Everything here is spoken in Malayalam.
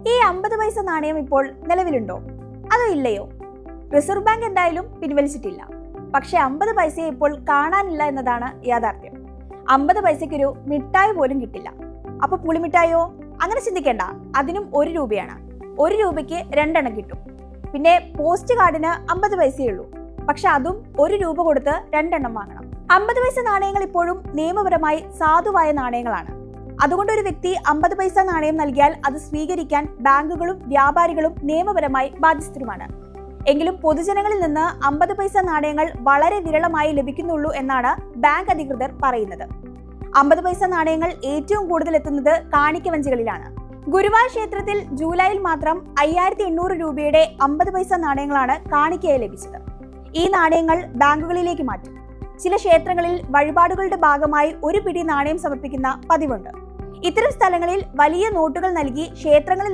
ഈ 50 പൈസ നാണയം ഇപ്പോൾ നിലവിലുണ്ടോ അതോ ഇല്ലയോ? റിസർവ് ബാങ്ക് എന്തായാലും പിൻവലിച്ചിട്ടില്ല. പക്ഷെ 50 പൈസയെ ഇപ്പോൾ കാണാനില്ല എന്നതാണ് യാഥാർത്ഥ്യം. 50 പൈസയ്ക്കൊരു മിഠായി പോലും കിട്ടില്ല. അപ്പൊ പുളിമിഠായോ? അങ്ങനെ ചിന്തിക്കേണ്ട, അതിനും 1 രൂപയാണ്. 1 രൂപയ്ക്ക് 2 എണ്ണം കിട്ടും. പിന്നെ പോസ്റ്റ് കാർഡിന് 50 പൈസയേ ഉള്ളൂ. പക്ഷെ അതും 1 രൂപ കൊടുത്ത് 2 എണ്ണം വാങ്ങണം. 50 പൈസ നാണയങ്ങൾ ഇപ്പോഴും നിയമപരമായി സാധുവായ നാണയങ്ങളാണ്. അതുകൊണ്ട് ഒരു വ്യക്തി 50 പൈസ നാണയം നൽകിയാൽ അത് സ്വീകരിക്കാൻ ബാങ്കുകളും വ്യാപാരികളും നിയമപരമായി ബാധ്യസ്ഥരുമാണ്. എങ്കിലും പൊതുജനങ്ങളിൽ നിന്ന് 50 പൈസ നാണയങ്ങൾ വളരെ വിരളമായി ലഭിക്കുന്നുള്ളൂ എന്നാണ് ബാങ്ക് അധികൃതർ പറയുന്നത്. 50 പൈസ നാണയങ്ങൾ ഏറ്റവും കൂടുതൽ എത്തുന്നത് കാണിക്കവഞ്ചികളിലാണ്. ഗുരുവായൂർ ക്ഷേത്രത്തിൽ ജൂലൈയിൽ മാത്രം 5800 രൂപയുടെ 50 പൈസ നാണയങ്ങളാണ് കാണിക്കയായി ലഭിച്ചത്. ഈ നാണയങ്ങൾ ബാങ്കുകളിലേക്ക് മാറ്റും. ചില ക്ഷേത്രങ്ങളിൽ വഴിപാടുകളുടെ ഭാഗമായി ഒരു പിടി നാണയം സമർപ്പിക്കുന്ന പതിവുണ്ട്. ഇത്തരം സ്ഥലങ്ങളിൽ വലിയ നോട്ടുകൾ നൽകി ക്ഷേത്രങ്ങളിൽ